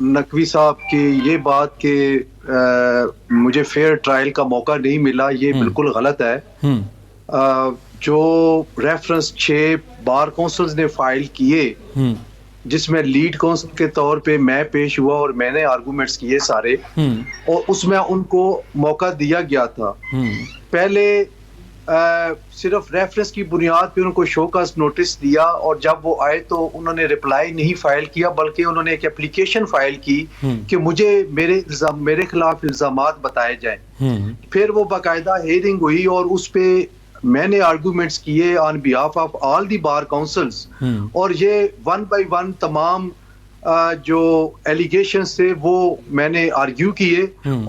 نقوی صاحب کی یہ بات کہ مجھے فیئر ٹرائل کا موقع نہیں ملا، یہ بالکل غلط ہے. جو ریفرنس 6 بار کونسلز نے فائل کیے جس میں لیڈ کونسل کے طور پہ میں پیش ہوا اور میں نے آرگومنٹس کیے سارے، اور اس میں ان کو موقع دیا گیا تھا. پہلے صرف ریفرنس کی بنیاد پہ ان کو شو کاز نوٹس دیا، اور جب وہ آئے تو انہوں نے رپلائی نہیں فائل کیا بلکہ انہوں نے ایک اپلیکیشن فائل کی کہ مجھے میرے خلاف الزامات بتائے جائیں. پھر وہ باقاعدہ ہیئرنگ ہوئی اور اس پہ میں نے آرگومنٹس کیے on behalf of all the bar councils, اور یہ 1 بائی 1 تمام جو ایلیگیشنز تھے وہ میں نے آرگیو کیے،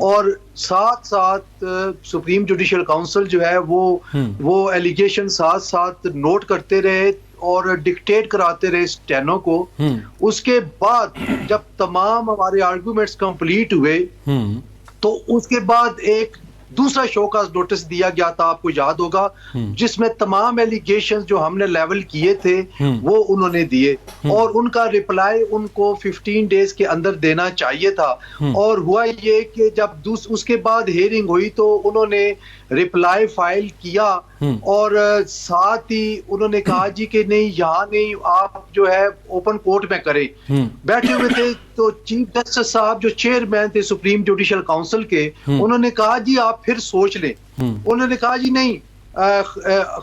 اور ساتھ ساتھ سپریم جوڈیشل کاؤنسل جو ہے وہ ایلیگیشن ساتھ ساتھ نوٹ کرتے رہے اور ڈکٹیٹ کراتے رہے اسٹینو کو. اس کے بعد جب تمام ہمارے آرگومنٹس کمپلیٹ ہوئے تو اس کے بعد ایک دوسرا شو کاز نوٹس دیا گیا تھا، آپ کو یاد ہوگا، جس میں تمام ایلیگیشنز جو ہم نے لیول کیے تھے وہ انہوں نے دیے، اور ان کا رپلائی ان کو 15 ڈیز کے اندر دینا چاہیے تھا. اور ہوا یہ کہ جب اس کے بعد ہیئرنگ ہوئی تو انہوں نے رپلائی فائل کیا، اور ساتھ ہی انہوں نے کہا جی کہ نہیں یہاں نہیں، آپ جو ہے اوپن کورٹ میں کریں. بیٹھے ہوئے تھے تو چیف جسٹس صاحب جو چیئرمین تھے سپریم جوڈیشل کاؤنسل کے، انہوں نے کہا جی آپ پھر سوچ لیں. انہوں نے کہا جی نہیں،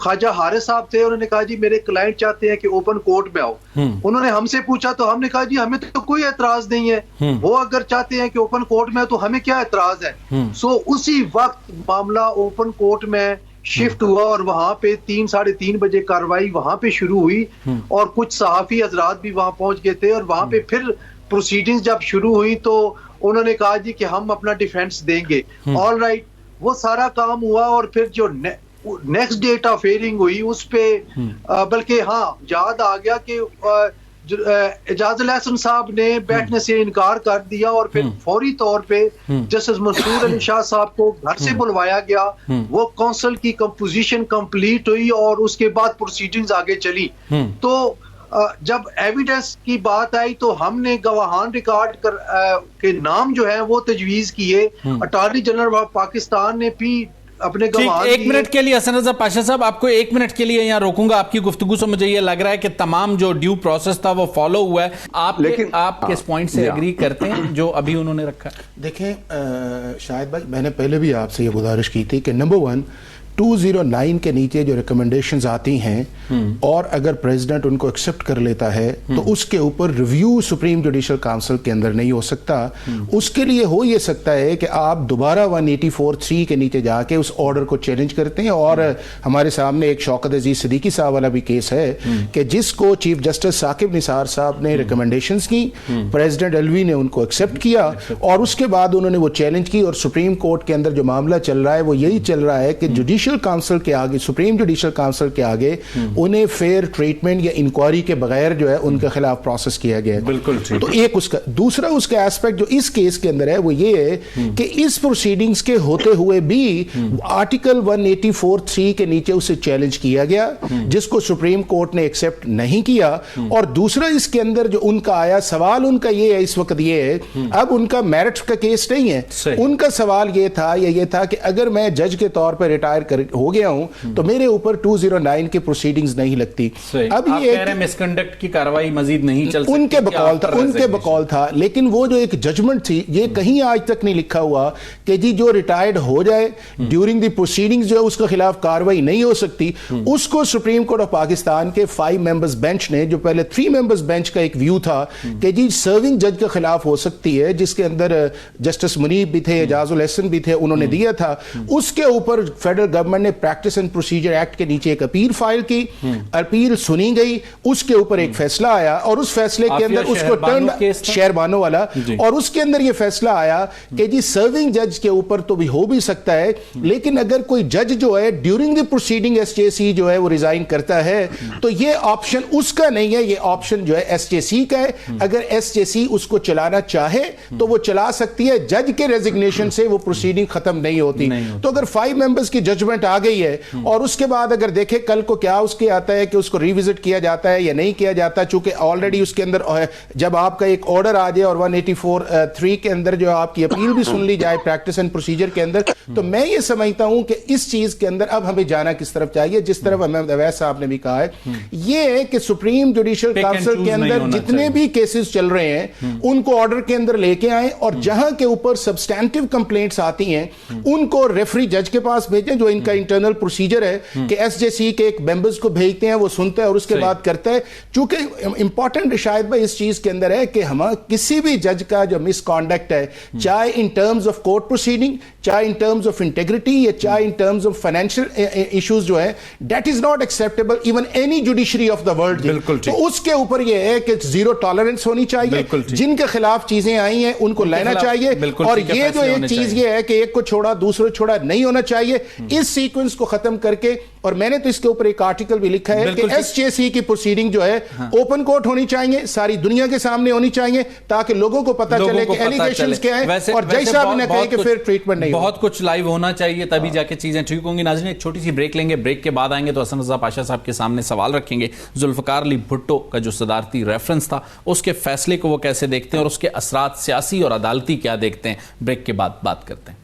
خواجہ حارث صاحب تھے، انہوں نے کہا جی میرے کلائنٹ چاہتے ہیں کہ اوپن کورٹ میں آؤ. انہوں نے ہم سے پوچھا تو ہم نے کہا جی ہمیں تو کوئی اعتراض نہیں ہے، وہ اگر چاہتے ہیں کہ اوپن کورٹ میں تو ہمیں کیا اعتراض ہے. سو اسی وقت معاملہ اوپن کورٹ میں شفٹ ہوا، اور وہاں پہ 3 ساڑھے 3 بجے کاروائی وہاں پہ شروع ہوئی، اور کچھ صحافی حضرات بھی وہاں پہنچ گئے تھے. اور وہاں پہ پھر پروسیڈنگز جب شروع ہوئی تو انہوں نے کہا جی کہ ہم اپنا ڈیفینس دیں گے. آل رائٹ، وہ سارا کام ہوا، اور پھر جو نیکسٹ ڈیٹ آف ہیئرنگ ہوئی اس پہ بلکہ ہاں یاد آ گیا کہ اعجاز الحسن صاحب نے بیٹھنے سے انکار کر دیا، اور پھر فوری طور پہ جسٹس منصور علی شاہ صاحب کو گھر سے بلوایا گیا. وہ کونسل کی کمپوزیشن کمپلیٹ ہوئی اور اس کے بعد پروسیڈنگز آگے چلی. تو جب ایویڈنس کی بات آئی تو ہم نے گواہان ریکارڈ کے نام جو ہیں وہ تجویز کیے. اٹارنی جنرل آف پاکستان نے بھی اپنے گواہان. ایک منٹ کے لیے حسن رضا پاشا صاحب، آپ کو 1 منٹ کے لیے یہاں روکوں گا. آپ کی گفتگو سے مجھے یہ لگ رہا ہے کہ تمام جو ڈیو پروسیس تھا وہ فالو ہوا ہے. آپ کس پوائنٹ سے ایگری کرتے ہیں جو ابھی انہوں نے رکھا؟ دیکھیں شاہد بھائی، میں نے پہلے بھی آپ سے یہ گزارش کی تھی کہ نمبر 1 209 کے نیچے جو ریکمنڈیشنز آتی ہیں اور اگر پریزیڈنٹ ان کو ایکسپٹ کر لیتا ہے تو اس کے اوپر ریویو سپریم جوڈیشل کاؤنسل کے اندر نہیں ہو سکتا. اس کے لیے ہو یہ سکتا ہے کہ آپ دوبارہ 184(3) کے نیچے جا کے اس آرڈر کو چیلنج کرتے ہیں. اور ہمارے سامنے ایک شوکت عزیز صدیقی صاحب والا بھی کیس ہے کہ جس کو چیف جسٹس ثاقب نثار صاحب نے ریکمنڈیشنز کی، پریزیڈنٹ الوی نے ان کو ایکسپٹ کیا، اور اس کے بعد انہوں نے وہ چیلنج کی. اور سپریم کورٹ کے اندر جو معاملہ چل رہا ہے وہ یہی چل رہا ہے کہ جوڈیشل کاؤنسل کے آگے، سپریم جوڈیشل کاؤنسل کے آگے انہیں فیئر ٹریٹمنٹ یا انکوائری کے بغیر جو ہے ان کے خلاف پروسیس کیا گیا ہے. بالکل. تو ایک اس کا دوسرا اس کا ایسپیکٹ جو اس کیس کے اندر ہے وہ یہ ہے کہ اس پروسیڈنگز کے ہوتے ہوئے بھی آرٹیکل 184(3) کے نیچے اسے چیلنج کیا گیا جس کو سپریم کورٹ نے ایکسپٹ نہیں کیا. اور دوسرا اس کے اندر جو ان کا آیا سوال، ان کا یہ ہے اس وقت یہ ہے، اب ان کا میرٹ کا کیس نہیں ہے. ان کا سوال یہ تھا یہ تھا کہ اگر میں جج کے طور پر ریٹائر ہو گیا ہوں تو میرے اوپر 209 کی پروسیڈنگز نہیں لگتی. اب یہ کہہ رہے ہیں مس کنڈکٹ کی کاروائی مزید نہیں چل سکتی. ان کے بقول تھا لیکن وہ جو ایک ججمنٹ تھی یہ کہیں آج تک نہیں لکھا ہوا کہ جی جو ریٹائرڈ ہو جائے ڈیورنگ دی پروسیڈنگز جو ہے اس کے خلاف کاروائی نہیں ہو سکتی. اس کو سپریم کورٹ آف پاکستان کے 5 ممبرز بینچ نے، جو پہلے 3 ممبرز بینچ کا ایک ویو تھا کہ جی سرونگ جج کے خلاف ہو سکتی ہے، جس کے اندر جسٹس منیب بھی تھے، اعجاز الحسن بھی تھے، انہوں نے دیا تھا. اس کے اوپر فیڈرل گورنمنٹ نے پریکٹس اینڈ پروسیجر ایکٹ کے نیچے ایک اپیل فائل کی. اپیل سنی گئی، اس کے اوپر ایک فیصلہ آیا، اور اس فیصلے کے اندر اس کو ٹرن شہر بانو والا، اور اس کے اندر یہ فیصلہ آیا کہ جی سرونگ جج کے اوپر تو بھی ہو بھی سکتا ہے، لیکن اگر کوئی جج جو ہے during the proceeding S J C جو ہے وہ ریزائن کرتا ہے تو یہ آپشن اس کا نہیں ہے، یہ آپشن جو ہے ایس جے سی کا ہے. اگر ایس جے سی اس کو چلانا چاہے تو وہ چلا سکتی ہے، جج کے ریزگنیشن سے وہ پروسیڈنگ ختم نہیں ہوتی. تو اگر 5 ممبرز کی ججمنٹ ججمنٹ آ گئی ہے اور اس کے بعد اگر دیکھیں کل کو کیا اس کے آتا ہے کہ اس کو ریوزٹ کیا جاتا ہے یا نہیں کیا جاتا, چونکہ آلریڈی اس کے اندر جب آپ کا ایک آرڈر آ جائے اور 184(3) کے اندر جو آپ کی اپیل بھی سن لی جائے پریکٹس اینڈ پروسیجر کے اندر, تو میں یہ سمجھتا ہوں کہ اس چیز کے اندر اب ہمیں جانا کس طرف چاہیے, جس طرف محمد اویس صاحب نے بھی کہا ہے, یہ ہے کہ سپریم جوڈیشل کاؤنسل کے اندر جتنے بھی کیسز چل رہے ہیں ان کو آرڈر کے اندر لے کے آئیں, اور جہاں کے اوپر سبسٹینٹیو کمپلینٹس آتی ہیں ان کو ریفری جج کے پاس بھیجیں, جو ان کا انٹرنل پروسیجر ہے کہ ایس جے سی کے ایک ممبرز کو بھیجتے ہیں, وہ سنتا ہے اور اس کے بعد کرتا ہے. چونکہ امپورٹنٹ شاید بھائی اس چیز کے اندر ہے کہ ہم کسی بھی جج کا جو مس کانڈکٹ ہے, چاہے in terms of court proceeding, چاہے ان ٹرمز آف انٹیگریٹی, یا چاہے in terms of financial issues جو ہے, that is not acceptable even any judiciary of the world. تو اس کے اوپر یہ ہے کہ زیرو ٹالرنس ہونی چاہیے, جن کے خلاف چیزیں آئی ہیں ان کو لینا چاہیے, اور یہ جو ایک چیز یہ ہے کہ ایک کو چھوڑا دوسرے چھوڑا نہیں ہونا چاہیے. اس سیکوینس کو ختم کر کے, اور میں نے تو اس کے اوپر ایک آرٹیکل بھی لکھا ہے کہ ایس جے سی کی پروسیڈنگ جو ہے اوپن کورٹ ہونی چاہیے, ساری دنیا کے سامنے ہونی چاہیے, تاکہ لوگوں کو پتہ چلے کہ ایلیگیشنز کیا ہیں, اور جج صاحب نے کہا کہ پھر ٹریٹمنٹ نہیں. بہت کچھ لائیو ہونا چاہیے تبھی جا کے چیزیں ٹھیک ہوں گی. ناظرین ایک چھوٹی سی بریک لیں گے, بریک کے بعد آئیں گے تو حسن رضا پاشا صاحب کے سامنے سوال رکھیں گے ذوالفقار علی بھٹو کا جو صدارتی ریفرنس تھا اس کے فیصلے کو وہ کیسے دیکھتے ہیں اور اس کے اثرات سیاسی اور عدالتی کیا دیکھتے ہیں. بریک کے بعد بات کرتے ہیں.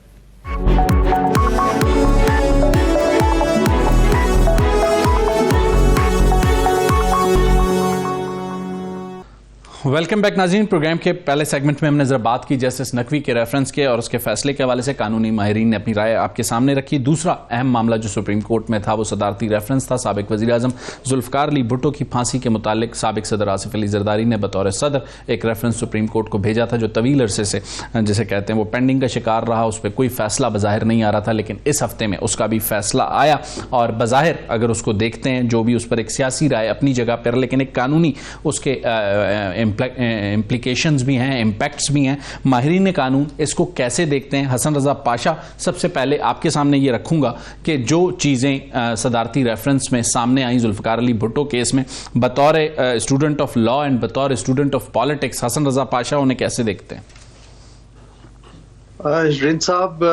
ویلکم بیک ناظرین. پروگرام کے پہلے سیگمنٹ میں ہم نے ذرا بات کی جسٹس نقوی کے ریفرنس کے اور اس کے فیصلے کے حوالے سے قانونی ماہرین نے اپنی رائے آپ کے سامنے رکھی. دوسرا اہم معاملہ جو سپریم کورٹ میں تھا وہ صدارتی ریفرنس تھا. سابق وزیر اعظم ذوالفقار علی بھٹو کی پھانسی کے متعلق سابق صدر آصف علی زرداری نے بطور صدر ایک ریفرنس سپریم کورٹ کو بھیجا تھا جو طویل عرصے سے جسے کہتے ہیں وہ پینڈنگ کا شکار رہا. اس پہ کوئی فیصلہ بظاہر نہیں آ رہا تھا, لیکن اس ہفتے میں اس کا بھی فیصلہ آیا, اور بظاہر اگر اس کو دیکھتے ہیں جو بھی اس پر ایک سیاسی رائے اپنی جگہ پر, لیکن ایک قانونی اس کے امپلیکیشنز بھی ہیں, امپیکٹس بھی ہیں. ماہرین قانون اس کو کیسے دیکھتے ہیں؟ حسن رضا پاشا, سب سے پہلے آپ کے سامنے یہ رکھوں گا کہ جو چیزیں صدارتی ریفرنس میں سامنے آئیں ذوالفقار علی بھٹو کیس میں, بطور اسٹوڈنٹ آف لا اینڈ بطور اسٹوڈنٹ آف پالیٹکس, حسن رضا پاشا انہیں کیسے دیکھتے ہیں؟ رند صاحب,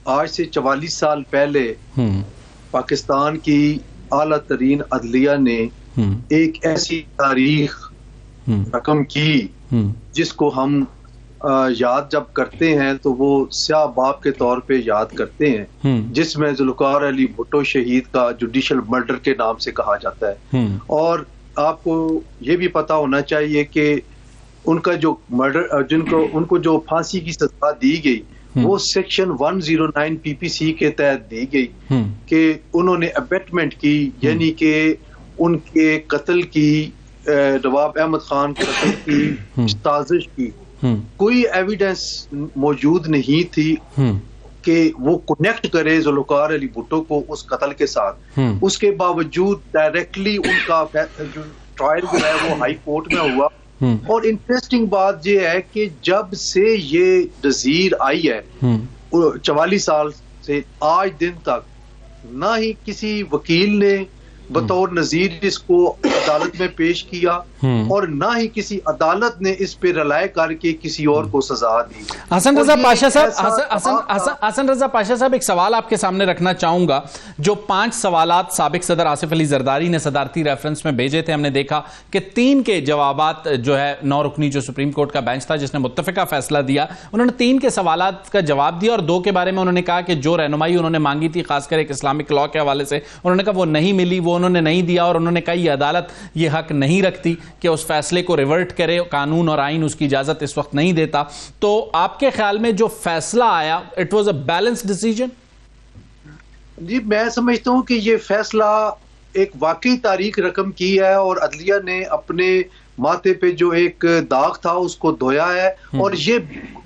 آج سے 44 سال پہلے پاکستان کی اعلیٰ ترین عدلیہ نے ایک ایسی تاریخ رقم کی جس کو ہم یاد جب کرتے ہیں تو وہ سیاہ باب کے طور پہ یاد کرتے ہیں, جس میں ذوالفقار علی بھٹو شہید کا جوڈیشل مرڈر کے نام سے کہا جاتا ہے. اور آپ کو یہ بھی پتا ہونا چاہیے کہ ان کا جو مرڈر ان کو جو پھانسی کی سزا دی گئی وہ سیکشن 109 پی پی سی کے تحت دی گئی کہ انہوں نے ابیٹمنٹ کی, یعنی کہ ان کے قتل کی, نواب احمد خان قتل کی سازش کی. کوئی ایویڈنس موجود نہیں تھی کہ وہ کنیکٹ کرے ذوالفقار علی بھٹو کو اس قتل کے ساتھ. اس کے باوجود ڈائریکٹلی ان کا جو ٹرائل جو ہے وہ ہائی کورٹ میں ہوا. اور انٹرسٹنگ بات یہ ہے کہ جب سے یہ نظیر آئی ہے 44 سال سے آج دن تک نہ ہی کسی وکیل نے بطور نظیر اس کو عدالت میں پیش کیا اور نہ ہی کسی عدالت نے اس پہ رلائے کر کے کسی اور کو سزا دی. حسن رضا پاشا صاحب, حسن رضا پاشا صاحب ایک سوال آپ کے سامنے رکھنا چاہوں گا. جو 5 سوالات سابق صدر آصف علی زرداری نے صدارتی ریفرنس میں بھیجے تھے, ہم نے دیکھا کہ 3 کے جوابات جو ہے 9 رکنی جو سپریم کورٹ کا بینچ تھا جس نے متفقہ فیصلہ دیا, انہوں نے 3 کے سوالات کا جواب دیا اور 2 کے بارے میں انہوں نے کہا کہ جو رہنمائی انہوں نے مانگی تھی خاص کر ایک اسلامک لا کے حوالے سے, انہوں نے کہا وہ نہیں ملی, وہ انہوں نے نہیں دیا, اور انہوں نے کہا یہ عدالت یہ حق نہیں رکھتی کہ اس فیصلے کو ریورٹ کرے, قانون اور آئین اس کی اجازت اس وقت نہیں دیتا. تو آپ کے خیال میں جو فیصلہ آیا it was a balance decision? جی میں سمجھتا ہوں کہ یہ فیصلہ ایک واقعی تاریخ رقم کی ہے اور عدلیہ نے اپنے ماتھے پہ جو ایک داغ تھا اس کو دھویا ہے, اور یہ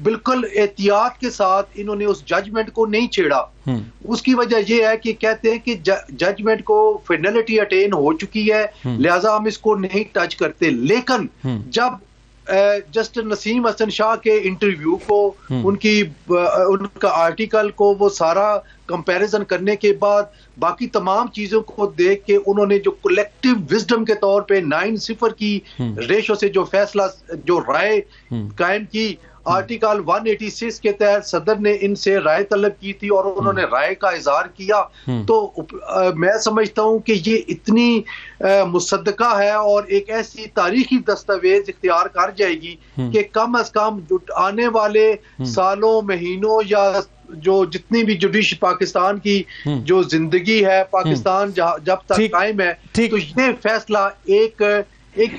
بالکل احتیاط کے ساتھ انہوں نے اس ججمنٹ کو نہیں چھیڑا. اس کی وجہ یہ ہے کہ کہتے ہیں کہ ججمنٹ کو فائنلٹی اٹین ہو چکی ہے لہٰذا ہم اس کو نہیں ٹچ کرتے. لیکن جب جسٹس نسیم حسن شاہ کے انٹرویو کو ان کا آرٹیکل کو وہ سارا کمپیریزن کرنے کے بعد باقی تمام چیزوں کو دیکھ کے انہوں نے جو کلیکٹیو وزڈم کے طور پہ 9-0 کی ریشو سے جو فیصلہ جو رائے قائم کی, آرٹیکل 186 کے تحت صدر نے ان سے رائے طلب کی تھی اور انہوں نے رائے کا اظہار کیا. تو میں سمجھتا ہوں کہ یہ اتنی مصدقہ ہے اور ایک ایسی تاریخی دستاویز اختیار کر جائے گی کہ کم از کم آنے والے سالوں مہینوں یا جو جتنی بھی جوڈیشل پاکستان کی جو زندگی ہے پاکستان جب تک قائم ہے تو یہ فیصلہ ایک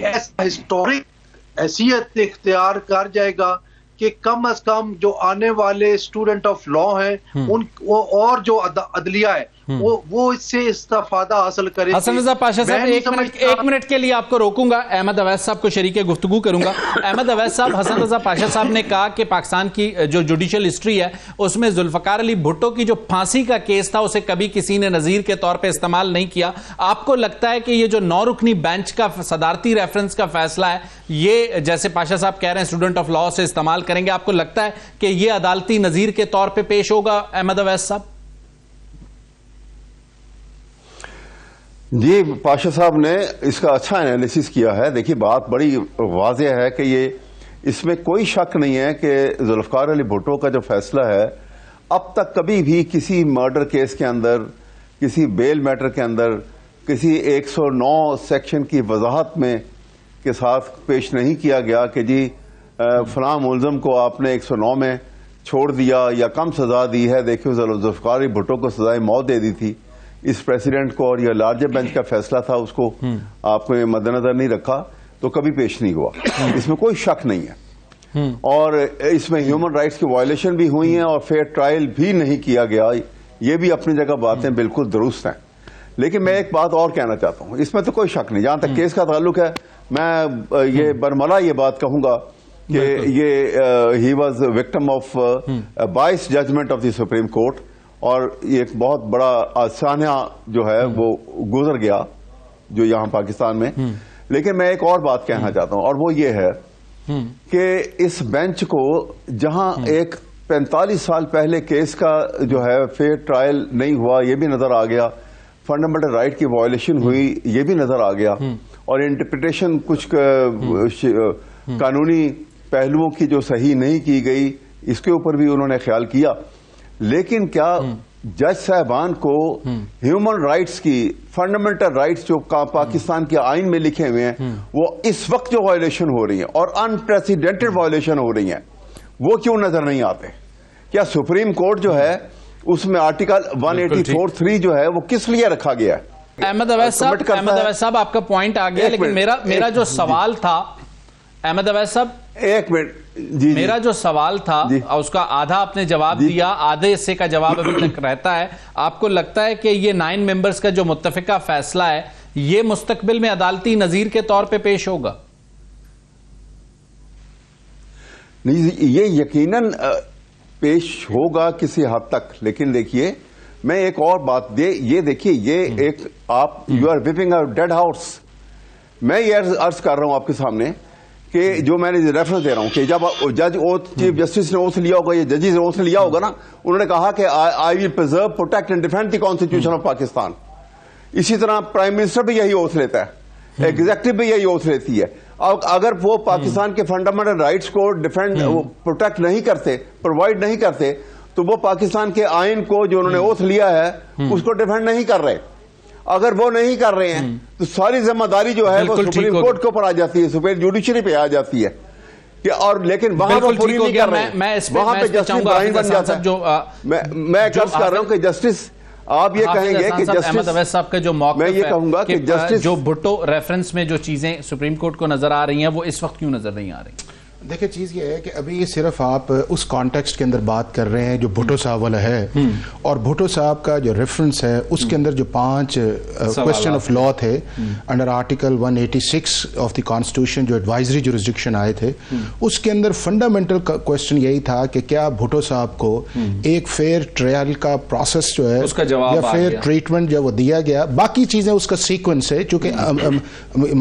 ایسا ہسٹورک حیثیت اختیار کر جائے گا کہ کم از کم جو آنے والے اسٹوڈنٹ آف لا ہیں ان اور جو عدلیہ ہے وہ اس سے استفادہ حاصل کرے. حسن رضا پاشا صاحب ایک منٹ کے لیے آپ کو روکوں گا, احمد اویس صاحب کو شریک گفتگو کروں گا. احمد اویس صاحب, حسن رضا پاشا صاحب نے کہا کہ پاکستان کی جو جوڈیشل ہسٹری ہے اس میں ذوالفقار علی بھٹو کی جو پھانسی کا کیس تھا اسے کبھی کسی نے نظیر کے طور پہ استعمال نہیں کیا. آپ کو لگتا ہے کہ یہ جو 9 رکنی بینچ کا صدارتی ریفرنس کا فیصلہ ہے یہ جیسے پاشا صاحب کہہ رہے ہیں اسٹوڈنٹ آف لا سے استعمال کریں گے, آپ کو لگتا ہے کہ یہ عدالتی نظیر کے طور پہ پیش ہوگا احمد اویس صاحب؟ جی, پاشا صاحب نے اس کا اچھا انالیسس کیا ہے. دیکھیے بات بڑی واضح ہے کہ یہ اس میں کوئی شک نہیں ہے کہ ذوالفقار علی بھٹو کا جو فیصلہ ہے اب تک کبھی بھی کسی مرڈر کیس کے اندر, کسی بیل میٹر کے اندر, کسی 109 سیکشن کی وضاحت میں کے ساتھ پیش نہیں کیا گیا کہ جی فلاں ملزم کو آپ نے 109 میں چھوڑ دیا یا کم سزا دی ہے. دیکھیے ذوالفقار علی بھٹو کو سزائے موت دے دی تھی اس پریزیڈنٹ کو, اور یہ لارجر بینچ کا فیصلہ تھا اس کو آپ نے مد نظر نہیں رکھا تو کبھی پیش نہیں ہوا. اس میں کوئی شک نہیں ہے. اور اس میں ہیومن رائٹس کی وائلیشن بھی ہوئی ہیں اور فیئر ٹرائل بھی نہیں کیا گیا. یہ بھی اپنی جگہ باتیں بالکل درست ہیں. لیکن میں ایک بات اور کہنا چاہتا ہوں, اس میں تو کوئی شک نہیں. جہاں تک کیس کا تعلق ہے میں یہ برملا یہ بات کہوں گا کہ یہ ہی was victim of bias judgement of the Supreme Court, اور ایک بہت بڑا سانحہ جو ہے وہ گزر گیا جو یہاں پاکستان میں. لیکن میں ایک اور بات کہنا چاہتا ہوں اور وہ یہ ہے کہ اس بینچ کو جہاں ایک 45 سال پہلے کیس کا جو ہے فیئر ٹرائل نہیں ہوا یہ بھی نظر آ گیا, فنڈامنٹل رائٹ کی وائلیشن ہوئی یہ بھی نظر آ گیا, اور انٹرپریٹیشن کچھ قانونی پہلوؤں کی جو صحیح نہیں کی گئی اس کے اوپر بھی انہوں نے خیال کیا. لیکن کیا جج صاحبان کو ہیومن رائٹس کی فنڈامنٹل رائٹس جو پاکستان کے آئین میں لکھے ہوئے ہیں وہ اس وقت جو وائلیشن ہو رہی ہیں اور انپریسیڈنٹڈ وائلیشن ہو رہی ہیں وہ کیوں نظر نہیں آتے؟ کیا سپریم کورٹ جو ہے اس میں آرٹیکل 184(3) جو ہے وہ کس لیے رکھا گیا ہے؟ احمد اویس صاحب آپ کا پوائنٹ آ گیا, لیکن میرا جو سوال تھا احمد اویس صاحب, ایک منٹ, میرا جو سوال تھا اس کا آدھا آپ نے جواب دیا, آدھے حصے کا جواب ابھی تک رہتا ہے. آپ کو لگتا ہے کہ یہ 9 ممبرز کا جو متفقہ فیصلہ ہے یہ مستقبل میں عدالتی نظیر کے طور پہ پیش ہوگا؟ نہیں, یہ یقیناً پیش ہوگا کسی حد تک. لیکن دیکھیے میں ایک اور بات یہ دیکھیے یہ ایک آپ you are whipping a dead horse. میں یہ عرض کر رہا ہوں آپ کے سامنے کہ جو میں نے ریفرنس دے رہا ہوں کہ جب جج چیف جسٹس نے اوتھ لیا ہوگا یا ججز نے اوتھ لیا ہوگا نا, انہوں نے کہا کہ I will preserve, protect and defend the constitution of Pakistan. اسی طرح پرائم منسٹر بھی یہی اوتھ لیتا ہے, ایگزیکٹو بھی یہی اوتھ لیتی ہے. اگر وہ پاکستان کے فنڈامنٹل رائٹس کو ڈیفینڈ پروٹیکٹ نہیں کرتے, پرووائڈ نہیں کرتے, تو وہ پاکستان کے آئین کو جو انہوں نے اوتھ لیا ہے اس کو ڈیفینڈ نہیں کر رہے. اگر وہ نہیں کر رہے ہیں تو ساری ذمہ داری جو ہے وہ سپریم کورٹ کے اوپر آ جاتی ہے, سپریم جوڈیشری پہ آ جاتی ہے. اور لیکن وہاں وہ پوری نہیں کر رہے ہیں, وہاں پہ جسٹس بلائنڈ بن جاتا ہے. میں عرض کر رہا ہوں کہ جسٹس آپ یہ کہیں گے کہ جسٹس احمد اویس صاحب کا جو موقف ہے, میں یہ کہوں گا کہ جسٹس جو بھٹو ریفرنس میں جو چیزیں سپریم کورٹ کو نظر آ رہی ہیں وہ اس وقت کیوں نظر نہیں آ رہی؟ دیکھیں چیز یہ ہے کہ ابھی صرف آپ اس کانٹیکسٹ کے اندر بات کر رہے ہیں جو بھٹو صاحب والا ہے, اور بھٹو صاحب کا جو ریفرنس ہے اس کے اندر جو 5 کوسچن آف لا تھے under article 186 of the constitution جو ایڈوائزری جورسڈکشن آئے تھے, اس کے اندر فنڈامنٹل کوسچن یہی تھا کہ کیا بھٹو صاحب کو ایک فیئر ٹرائل کا پروسیس جو ہے یا فیئر ٹریٹمنٹ جو وہ دیا گیا. باقی چیزیں اس کا سیکوینس ہے, چونکہ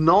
9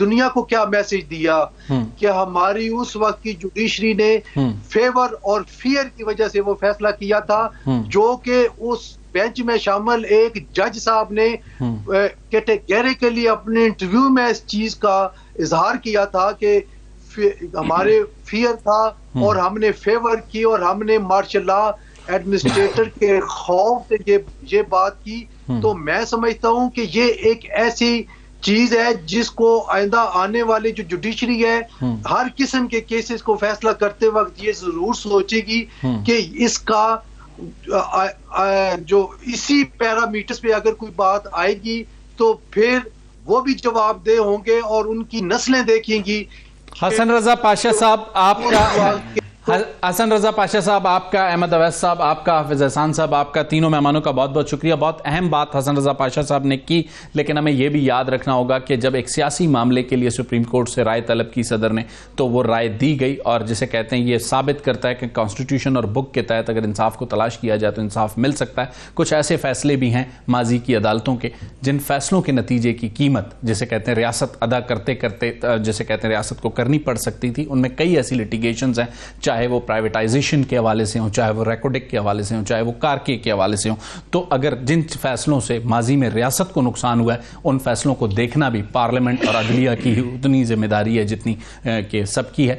دنیا کو کیا میسج دیا کہ ہماری اس وقت کی جوڈیشری نے فیور اور فیئر کی وجہ سے وہ فیصلہ کیا تھا، جو کہ اس بینچ میں شامل ایک جج صاحب نے کیٹیگریکلی اپنے انٹرویو میں اس چیز کا اظہار کیا تھا کہ ہمارے فیئر تھا اور ہم نے فیور کی اور ہم نے مارشل لا ایڈمنسٹریٹر کے خوف سے یہ بات کی. تو میں سمجھتا ہوں کہ یہ ایک ایسی چیز ہے جس کو آئندہ آنے والے جو جوڈیشری ہے ہر قسم کے کیسز کو فیصلہ کرتے وقت یہ ضرور سوچے گی کہ اس کا جو اسی پیرامیٹرز پہ اگر کوئی بات آئے گی تو پھر وہ بھی جواب دہ ہوں گے اور ان کی نسلیں دیکھیں گی. حسن رضا پاشا صاحب آپ کا، حسن رضا پاشا صاحب آپ کا، احمد اویس صاحب آپ کا، حافظ احسان صاحب آپ کا، تینوں مہمانوں کا بہت بہت شکریہ. بہت اہم بات حسن رضا پاشا صاحب نے کی، لیکن ہمیں یہ بھی یاد رکھنا ہوگا کہ جب ایک سیاسی معاملے کے لیے سپریم کورٹ سے رائے طلب کی صدر نے تو وہ رائے دی گئی، اور جسے کہتے ہیں یہ ثابت کرتا ہے کہ کانسٹیٹیوشن اور بک کے تحت اگر انصاف کو تلاش کیا جائے تو انصاف مل سکتا ہے. کچھ ایسے فیصلے بھی ہیں ماضی کی عدالتوں کے جن فیصلوں کے نتیجے کی قیمت جسے کہتے ہیں ریاست ادا کرتے کرتے جسے کہتے ہیں ریاست کو کرنی پڑ سکتی تھی. ان میں کئی ایسی لٹیگیشنز ہیں، چاہے وہ پرائیویٹائزیشن کے حوالے سے ہوں، چاہے وہ ریکوڈک کے حوالے سے ہوں، چاہے وہ کارکے کے حوالے سے ہوں. تو اگر جن فیصلوں سے ماضی میں ریاست کو نقصان ہوا ہے ان فیصلوں کو دیکھنا بھی پارلیمنٹ اور عدلیہ کی اتنی ذمہ داری ہے جتنی کہ سب کی ہے.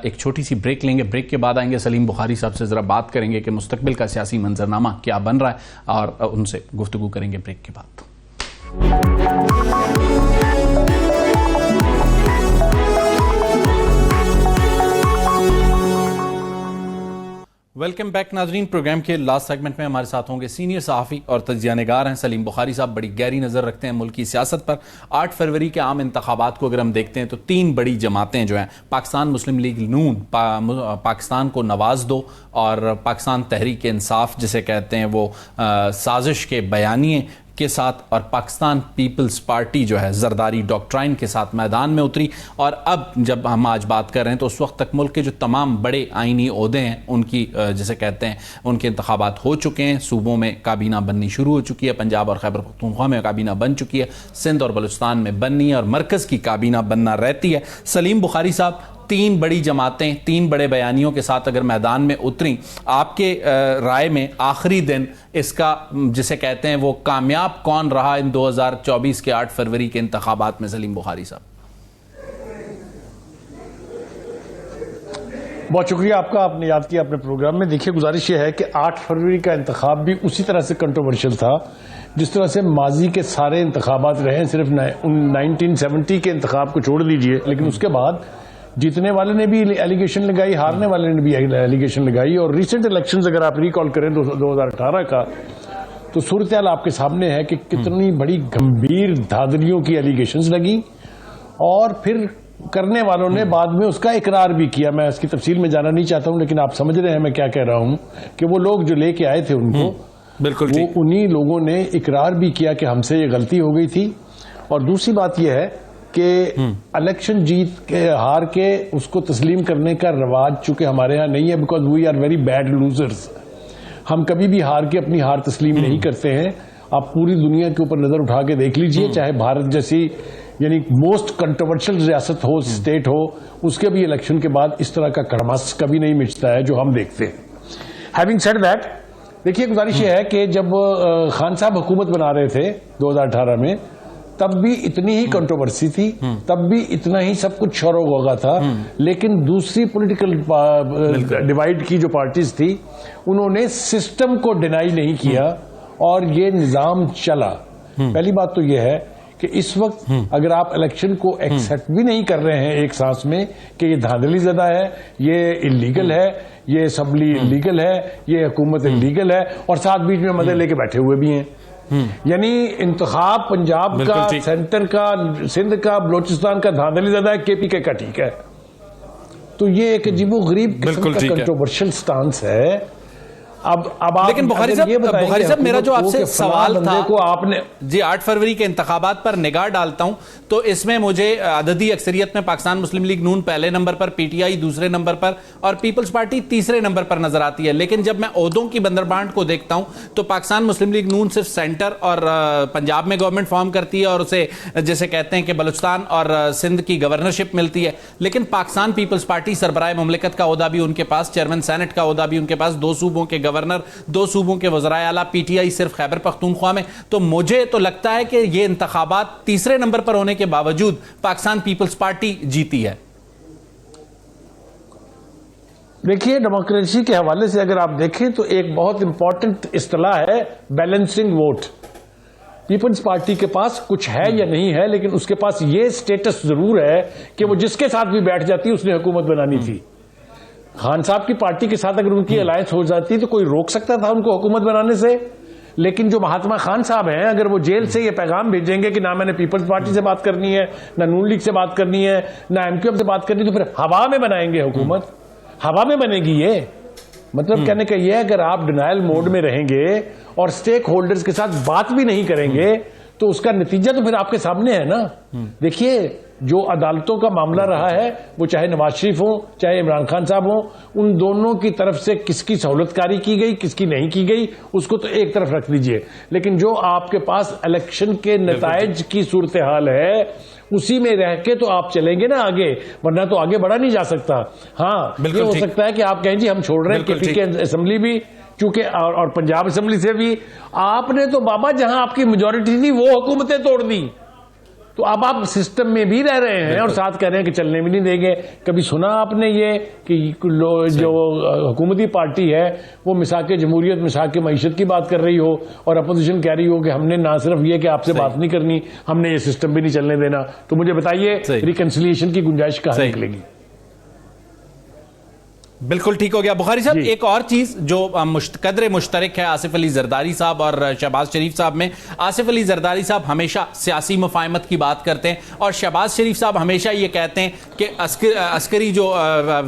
ایک چھوٹی سی بریک لیں گے، بریک کے بعد آئیں گے سلیم بخاری صاحب سے ذرا بات کریں گے کہ مستقبل کا سیاسی منظرنامہ کیا بن رہا ہے، اور ان سے گفتگو کریں گے بریک کے بعد. ویلکم بیک ناظرین. پروگرام کے لاسٹ سیگمنٹ میں ہمارے ساتھ ہوں گے سینئر صحافی اور تجزیہ نگار ہیں سلیم بخاری صاحب. بڑی گہری نظر رکھتے ہیں ملک کی سیاست پر. 8 فروری کے عام انتخابات کو اگر ہم دیکھتے ہیں تو 3 بڑی جماعتیں جو ہیں، پاکستان مسلم لیگ نون، پاکستان کو نواز دو، اور پاکستان تحریک انصاف جسے کہتے ہیں وہ سازش کے بیانیے کے ساتھ، اور پاکستان پیپلز پارٹی جو ہے زرداری ڈاکٹرائن کے ساتھ میدان میں اتری. اور اب جب ہم آج بات کر رہے ہیں تو اس وقت تک ملک کے جو تمام بڑے آئینی عہدے ہیں ان کی جسے کہتے ہیں ان کے انتخابات ہو چکے ہیں. صوبوں میں کابینہ بننی شروع ہو چکی ہے، پنجاب اور خیبر پختونخوا میں کابینہ بن چکی ہے، سندھ اور بلوچستان میں بننی ہے، اور مرکز کی کابینہ بننا رہتی ہے. سلیم بخاری صاحب، 3 بڑی جماعتیں 3 بڑے بیانیوں کے ساتھ اگر میدان میں اتریں، آپ کے رائے میں آخری دن اس کا جسے کہتے ہیں وہ کامیاب کون رہا ان 2024 کے 8 فروری کے انتخابات میں؟ سلیم بخاری صاحب. بہت شکریہ آپ کا، آپ نے یاد کیا اپنے پروگرام میں. دیکھیے، گزارش یہ ہے کہ 8 فروری کا انتخاب بھی اسی طرح سے کنٹروورشل تھا جس طرح سے ماضی کے سارے انتخابات رہے. صرف 1970 کے انتخاب کو چھوڑ دیجئے، لیکن اس کے بعد جیتنے والے نے بھی ایلیگیشن لگائی، ہارنے والے نے بھی ایلیگیشن لگائی. اور ریسنٹ الیکشنز اگر آپ ریکال کریں 2018 کا، تو صورتحال آپ کے سامنے ہے کہ کتنی بڑی گمبھیر دھاندلیوں کی ایلیگیشنز لگی، اور پھر کرنے والوں نے بعد میں اس کا اقرار بھی کیا. میں اس کی تفصیل میں جانا نہیں چاہتا ہوں، لیکن آپ سمجھ رہے ہیں میں کیا کہہ رہا ہوں، کہ وہ لوگ جو لے کے آئے تھے ان کو، بالکل وہ انہی لوگوں نے اقرار بھی کیا کہ ہم سے یہ غلطی ہو گئی تھی. اور دوسری بات یہ ہے کہ الیکشن جیت کے ہار کے اس کو تسلیم کرنے کا رواج چونکہ ہمارے ہاں نہیں ہے، because we are very bad losers. ہم کبھی بھی ہار کے اپنی ہار تسلیم نہیں کرتے ہیں. آپ پوری دنیا کے اوپر نظر اٹھا کے دیکھ لیجئے، چاہے بھارت جیسی یعنی موسٹ کنٹروورشل ریاست ہو، اسٹیٹ ہو، اس کے بھی الیکشن کے بعد اس طرح کا کڑماس کبھی نہیں مچتا ہے جو ہم دیکھتے ہیں. ہیونگ سیڈ دیٹ، دیکھیے گزارش یہ ہے کہ جب خان صاحب حکومت بنا رہے تھے 2018 میں، تب بھی اتنی ہی کنٹروورسی تھی، تب بھی اتنا ہی سب کچھ شور و غوغا تھا. لیکن دوسری پولیٹیکل ڈیوائیڈ کی جو پارٹیز تھی، انہوں نے سسٹم کو ڈینائی نہیں کیا اور یہ نظام چلا. پہلی بات تو یہ ہے کہ اس وقت اگر آپ الیکشن کو ایکسپٹ بھی نہیں کر رہے ہیں ایک سانس میں کہ یہ دھاندلی زدہ ہے، یہ انلیگل ہے، یہ اسمبلی انلیگل ہے، یہ حکومت انلیگل ہے، اور ساتھ بیچ میں مدد لے کے بیٹھے ہوئے بھی ہیں. یعنی انتخاب پنجاب کا، سینٹر کا، سندھ کا، بلوچستان کا دھاندلی زدہ ہے، KPK کا ٹھیک ہے. تو یہ ایک عجیب و غریب قسم کا کنٹروورشل سٹانس ہے. اب لیکن بخاری صاحب میرا جو آپ سے سوال تھا کو آپ نے جی 8 فروری کے انتخابات پر نگاہ ڈالتا ہوں تو اس میں مجھے عددی اکثریت میں پاکستان مسلم لیگ نون پہلے number per, P T I دوسرے نمبر پر اور پیپلز پارٹی تیسرے نمبر پر نظر آتی ہے. لیکن جب میں عہدوں کی بندربانٹ کو دیکھتا ہوں تو پاکستان مسلم لیگ نون صرف سینٹر اور پنجاب میں گورنمنٹ فارم کرتی ہے اور اسے جیسے کہتے ہیں کہ بلوچستان اور سندھ کی گورنرشپ ملتی ہے. لیکن پاکستان پیپلز پارٹی سربراہ مملکت کا عہدہ بھی ان کے پاس، چیئرمین سینٹ کا عہدہ بھی ان کے پاس، 2 صوبوں کے گورنر، 2 صوبوں کے وزرائے اعلیٰ. پی ٹی آئی صرف خیبر پختونخوا میں. تو مجھے تو لگتا ہے کہ یہ انتخابات تیسرے نمبر پر ہونے کے باوجود پاکستان پیپلز پارٹی جیتی ہے. دیکھیے ڈیموکریسی کے حوالے سے اگر آپ دیکھیں تو ایک بہت امپورٹنٹ اصطلاح ہے بیلنسنگ ووٹ. پیپلز پارٹی کے پاس کچھ ہے یا نہیں ہے، لیکن اس کے پاس یہ سٹیٹس ضرور ہے کہ وہ جس کے ساتھ بھی بیٹھ جاتی اس نے حکومت بنانی تھی. خان صاحب کی پارٹی کے ساتھ اگر ان کی الائنس ہو جاتی تو کوئی روک سکتا تھا ان کو حکومت بنانے سے؟ لیکن جو مہاتما خان صاحب ہیں اگر وہ جیل سے یہ پیغام بھیجیں گے کہ نہ میں نے پیپلز پارٹی سے بات کرنی ہے، نہ نون لیگ سے بات کرنی ہے، نہ ایم کیو ایم سے بات کرنی، تو پھر ہوا میں بنائیں گے حکومت. ہوا میں بنے گی یہ مطلب کہنے کا یہ ہے اگر آپ ڈینائل موڈ میں رہیں گے اور سٹیک ہولڈرز کے ساتھ بات بھی نہیں کریں گے تو اس کا نتیجہ تو پھر آپ کے سامنے ہے نا. دیکھیے جو عدالتوں کا معاملہ رہا ہے وہ چاہے نواز شریف ہوں چاہے عمران خان صاحب ہوں، ان دونوں کی طرف سے کس کی سہولت کاری کی گئی کس کی نہیں کی گئی اس کو تو ایک طرف رکھ دیجئے. لیکن جو آپ کے پاس الیکشن کے نتائج کی صورتحال ہے اسی میں رہ کے تو آپ چلیں گے نا آگے، ورنہ تو آگے بڑھا نہیں جا سکتا. ہاں یہ ہو سکتا ہے کہ آپ کہیں جی ہم چھوڑ رہے ہیں کے پی کے اسمبلی بھی چونکہ اور پنجاب اسمبلی سے بھی. آپ نے تو بابا جہاں آپ کی میجورٹی تھی وہ حکومتیں توڑ دی، تو اب آپ سسٹم میں بھی رہ رہے ہیں اور ساتھ کہہ رہے ہیں کہ چلنے بھی نہیں دیں گے. کبھی سنا آپ نے یہ کہ جو حکومتی پارٹی ہے وہ مساق جمہوریت مساق معیشت کی بات کر رہی ہو اور اپوزیشن کہہ رہی ہو کہ ہم نے نہ صرف یہ کہ آپ سے بات نہیں کرنی، ہم نے یہ سسٹم بھی نہیں چلنے دینا؟ تو مجھے بتائیے ریکنسیلیشن کی گنجائش کہاں نکلے گی؟ بالکل ٹھیک ہو گیا. بخاری صاحب ایک اور چیز جو قدر مشترک ہے آصف علی زرداری صاحب اور شہباز شریف صاحب میں، آصف علی زرداری صاحب ہمیشہ سیاسی مفاہمت کی بات کرتے ہیں اور شہباز شریف صاحب ہمیشہ یہ کہتے ہیں کہ عسکری جو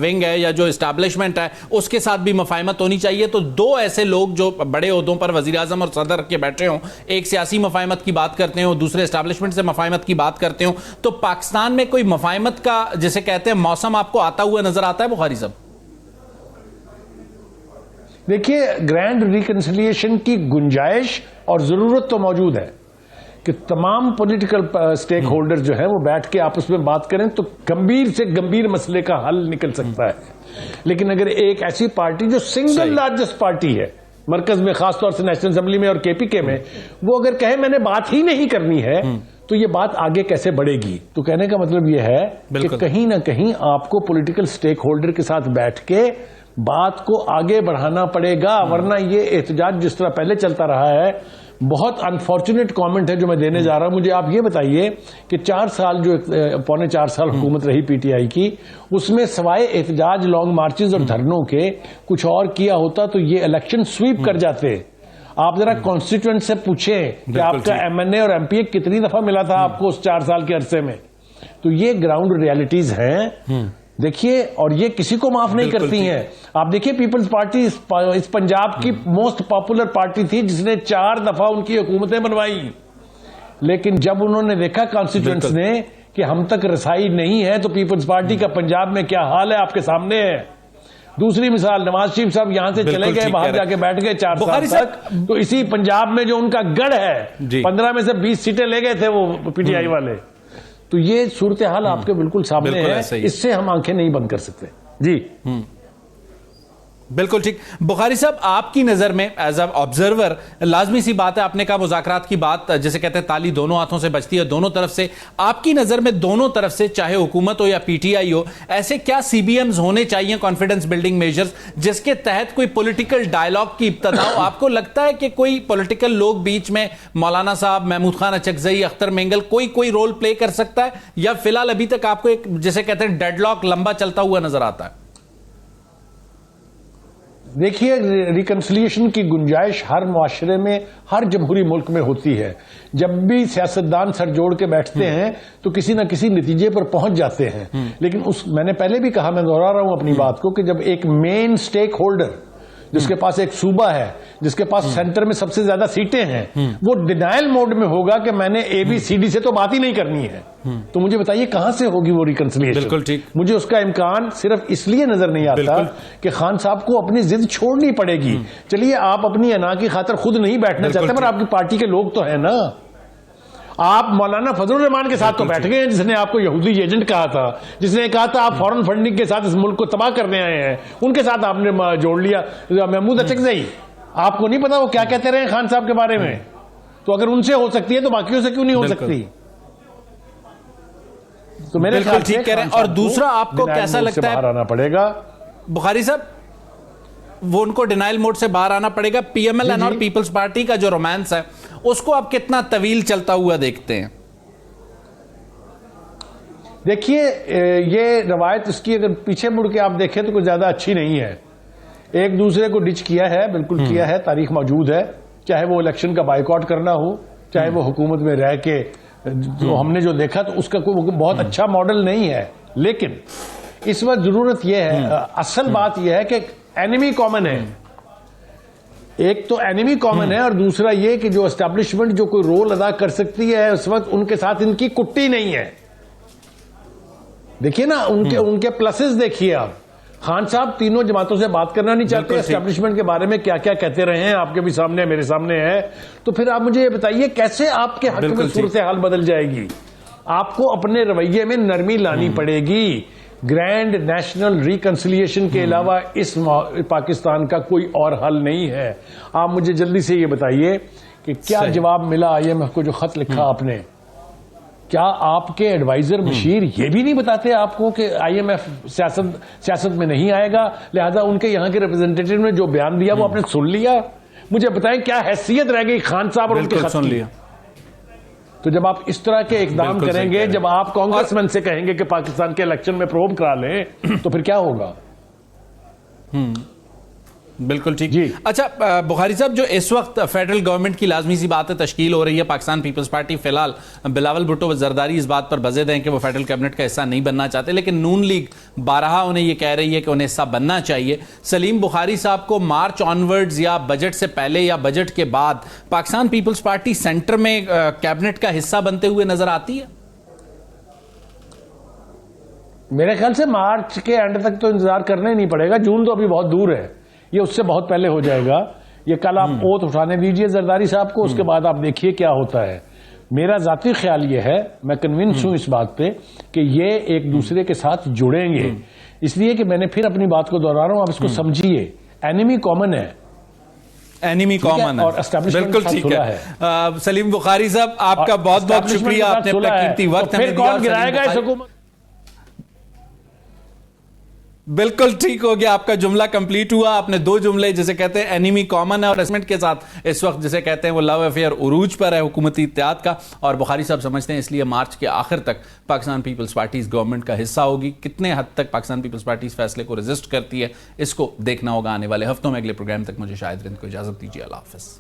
ونگ ہے یا جو اسٹیبلشمنٹ ہے اس کے ساتھ بھی مفاہمت ہونی چاہیے. تو 2 ایسے لوگ جو بڑے عہدوں پر وزیر اعظم اور صدر کے بیٹھے ہوں، ایک سیاسی مفاہمت کی بات کرتے ہوں، دوسرے اسٹیبلشمنٹ سے مفاہمت کی بات کرتے ہوں، تو پاکستان میں کوئی مفاہمت کا جسے کہتے ہیں موسم آپ کو آتا ہوا نظر آتا ہے بخاری صاحب؟ دیکھیے گرینڈ ریکنسیلیشن کی گنجائش اور ضرورت تو موجود ہے کہ تمام پولیٹیکل سٹیک ہولڈر جو ہیں وہ بیٹھ کے آپس میں بات کریں تو گمبھیر سے گمبھیر مسئلے کا حل نکل سکتا ہے. لیکن اگر ایک ایسی پارٹی جو سنگل لارجسٹ پارٹی ہے مرکز میں، خاص طور سے نیشنل اسمبلی میں اور کے پی کے میں، وہ اگر کہے میں نے بات ہی نہیں کرنی ہے تو یہ بات آگے کیسے بڑھے گی؟ تو کہنے کا مطلب یہ ہے کہ کہیں نہ کہیں آپ کو پولیٹیکل سٹیک ہولڈر کے ساتھ بیٹھ کے بات کو آگے بڑھانا پڑے گا، ورنہ یہ احتجاج جس طرح پہلے چلتا رہا ہے. بہت انفارچونیٹ کامنٹ ہے جو میں دینے جا رہا ہوں. مجھے آپ یہ بتائیے کہ 4 سال جو 4.25 سال حکومت رہی پی ٹی آئی کی، اس میں سوائے احتجاج، لانگ مارچز اور دھرنوں کے کچھ اور کیا ہوتا تو یہ الیکشن سویپ کر جاتے. آپ ذرا کانسٹیٹوئنٹ سے پوچھیں کہ آپ کا ایم این اے اور ایم پی اے کتنی دفعہ ملا تھا آپ کو اس 4 سال کے عرصے میں. تو یہ گراؤنڈ ریالٹیز ہیں. دیکھیے اور یہ کسی کو معاف نہیں کرتی ہیں. آپ دیکھیے پیپلز پارٹی اس پنجاب کی موسٹ پاپولر پارٹی تھی جس نے 4 دفعہ ان کی حکومتیں بنوائی، لیکن جب انہوں نے دیکھا کانسٹیٹوئنٹس نے کہ ہم تک رسائی نہیں ہے تو پیپلز پارٹی کا پنجاب میں کیا حال ہے آپ کے سامنے ہے. دوسری مثال نواز شریف صاحب یہاں سے چلے گئے، باہر جا کے بیٹھ گئے 4 سال تک، تو اسی پنجاب میں جو ان کا گڑھ ہے 15 میں سے 20 سیٹیں لے گئے تھے وہ پی ٹی آئی والے. تو یہ صورتحال آپ کے بالکل سامنے ہے، اس سے ہم آنکھیں نہیں بند کر سکتے. جی بالکل ٹھیک. بخاری صاحب آپ کی نظر میں ایز اے آبزرور لازمی سی بات ہے، آپ نے کہا مذاکرات کی بات جسے کہتے ہیں تالی دونوں ہاتھوں سے بجتی ہے دونوں طرف سے. آپ کی نظر میں دونوں طرف سے چاہے حکومت ہو یا پی ٹی آئی ہو، ایسے کیا سی بی ایمز ہونے چاہیے کانفیڈنس بلڈنگ میجرز جس کے تحت کوئی پولیٹیکل ڈائیلاگ کی ابتدا ہو؟ آپ کو لگتا ہے کہ کوئی پولیٹیکل لوگ بیچ میں مولانا صاحب، محمود خان اچکزئی، اختر مینگل کوئی رول پلے کر سکتا ہے، یا فی الحال ابھی تک آپ کو ایک جسے کہتے ہیں ڈیڈ لاک لمبا چلتا ہوا نظر آتا ہے؟ دیکھیے ریکنسیلیشن کی گنجائش ہر معاشرے میں، ہر جمہوری ملک میں ہوتی ہے. جب بھی سیاستدان سر جوڑ کے بیٹھتے ہیں تو کسی نہ کسی نتیجے پر پہنچ جاتے ہیں. لیکن میں نے پہلے بھی کہا، میں دہرا رہا ہوں اپنی بات کو، کہ جب ایک مین سٹیک ہولڈر جس کے پاس ایک صوبہ ہے, جس کے پاس سینٹر میں سب سے زیادہ سیٹیں ہیں, وہ ڈینائل موڈ میں ہوگا کہ میں نے ABCD سے تو بات ہی نہیں کرنی ہے. تو مجھے بتائیے کہاں سے ہوگی وہ ریکنسلیشن؟ بالکل ٹھیک. مجھے اس کا امکان صرف اس لیے نظر نہیں آتا کہ خان صاحب کو اپنی ضد چھوڑنی پڑے گی. چلیے آپ اپنی انا کی خاطر خود نہیں بیٹھنا چاہتے, پر آپ کی پارٹی کے لوگ تو ہیں نا. آپ مولانا فضل الرحمان کے ساتھ تو بیٹھ گئے ہیں, جس نے آپ کو یہودی ایجنٹ کہا تھا, جس نے کہا تھا آپ فورن فنڈنگ کے ساتھ اس ملک کو تباہ کرنے آئے ہیں, ان کے ساتھ آپ نے جوڑ لیا. محمود اچکزئی, آپ کو نہیں پتا وہ کیا کہتے رہے خان صاحب کے بارے میں؟ تو اگر ان سے ہو سکتی ہے تو باقیوں سے کیوں نہیں ہو سکتی؟ تو میرے خیال سے ٹھیک کہہ رہے ہیں. اور دوسرا آپ کو کیسا لگتا ہے, باہر آنا پڑے گا بخاری صاحب, وہ ان کو ڈینائل موڈ سے باہر آنا پڑے گا. PMLN اور پیپلز پارٹی کا جو رومانس ہے اس کو آپ کتنا طویل چلتا ہوا دیکھتے ہیں؟ دیکھیے یہ روایت اس کی اگر پیچھے مڑ کے آپ دیکھیں تو کوئی زیادہ اچھی نہیں ہے. ایک دوسرے کو ڈچ کیا ہے, بالکل کیا ہے, تاریخ موجود ہے. چاہے وہ الیکشن کا بائیکاٹ کرنا ہو, چاہے وہ حکومت میں رہ کے جو ہم نے جو دیکھا تو اس کا کوئی بہت اچھا ماڈل نہیں ہے. لیکن اس وقت ضرورت یہ ہے, اصل بات یہ ہے کہ اینیمی کامن ہے. ایک تو اینیمی کامن ہے, اور دوسرا یہ کہ جو اسٹیبلشمنٹ جو کوئی رول ادا کر سکتی ہے اس وقت ان کے ساتھ ان کی کٹی نہیں ہے. دیکھیے نا ان کے پلسز دیکھیے آپ. خان صاحب تینوں جماعتوں سے بات کرنا نہیں چاہتے, اسٹیبلشمنٹ کے بارے میں کیا کیا کہتے رہے ہیں, آپ کے بھی سامنے میرے سامنے ہے. تو پھر آپ مجھے یہ بتائیے کیسے آپ کے حق میں صورتحال بدل جائے گی؟ آپ کو اپنے رویے میں نرمی لانی پڑے گی. گرینڈ نیشنل ریکنسیلیشن کے علاوہ اس پاکستان کا کوئی اور حل نہیں ہے. آپ مجھے جلدی سے یہ بتائیے کہ کیا جواب ملا IMF کو جو خط لکھا آپ نے؟ کیا آپ کے ایڈوائزر بشیر یہ بھی نہیں بتاتے آپ کو کہ IMF سیاست میں نہیں آئے گا, لہذا ان کے یہاں کے ریپرزینٹیٹیو نے جو بیان دیا وہ آپ نے سن لیا؟ مجھے بتائیں کیا حیثیت رہ گئی خان صاحب اور ان کے خط سن کی؟ لیا. تو جب آپ اس طرح کے اقدام کریں گے, جب آپ کانگریس مین سے کہیں گے کہ پاکستان کے الیکشن میں پروب کرا لیں, تو پھر کیا ہوگا؟ بالکل ٹھیک. اچھا بخاری صاحب, جو اس وقت فیڈرل گورنمنٹ کی لازمی سی بات ہے تشکیل ہو رہی ہے, پاکستان پیپلز پارٹی فی الحال بلاول بھٹو و زرداری اس بات پر بزد ہیں کہ وہ فیڈرل کیبنٹ کا حصہ نہیں بننا چاہتے, لیکن نون لیگ بارہا انہیں یہ کہہ رہی ہے کہ انہیں حصہ بننا چاہیے. سلیم بخاری صاحب کو مارچ آنورڈز یا بجٹ سے پہلے یا بجٹ کے بعد پاکستان پیپلز پارٹی سینٹر میں کیبنٹ کا حصہ بنتے ہوئے نظر آتی ہے؟ میرے خیال سے مارچ کے اینڈ تک تو انتظار کرنا ہی نہیں پڑے گا. جون تو ابھی بہت دور ہے, یہ اس سے بہت پہلے ہو جائے گا. یہ کل آپ اوت اٹھانے دیجئے زرداری صاحب کو, اس کے بعد آپ دیکھیے کیا ہوتا ہے. میرا ذاتی خیال یہ ہے, میں کنونس ہوں اس بات پہ کہ یہ ایک دوسرے کے ساتھ جڑیں گے, اس لیے کہ میں نے پھر اپنی بات کو دہرا رہا ہوں, آپ اس کو سمجھیے. اینیمی کامن ہے, اینیمی کامن ہے, بالکل ٹھیک ہے. سلیم بخاری صاحب آپ کا بہت بہت شکریہ, آپ نے اپنا قیمتی وقت ہمیں دیا. کون گرائے گا اس حکومت؟ بالکل ٹھیک ہو گیا, آپ کا جملہ کمپلیٹ ہوا. آپ نے دو جملے جسے کہتے ہیں اینیمی کامن ہے اور اسمنٹ کے ساتھ اس وقت جسے کہتے ہیں وہ لو افیئر عروج پر ہے حکومتی اتحاد کا, اور بخاری صاحب سمجھتے ہیں اس لیے مارچ کے آخر تک پاکستان پیپلز پارٹی اس گورنمنٹ کا حصہ ہوگی. کتنے حد تک پاکستان پیپلز پارٹی اس فیصلے کو ریزسٹ کرتی ہے اس کو دیکھنا ہوگا آنے والے ہفتوں میں. اگلے پروگرام تک مجھے شاہد رند کو اجازت دیجیے. اللہ حافظ.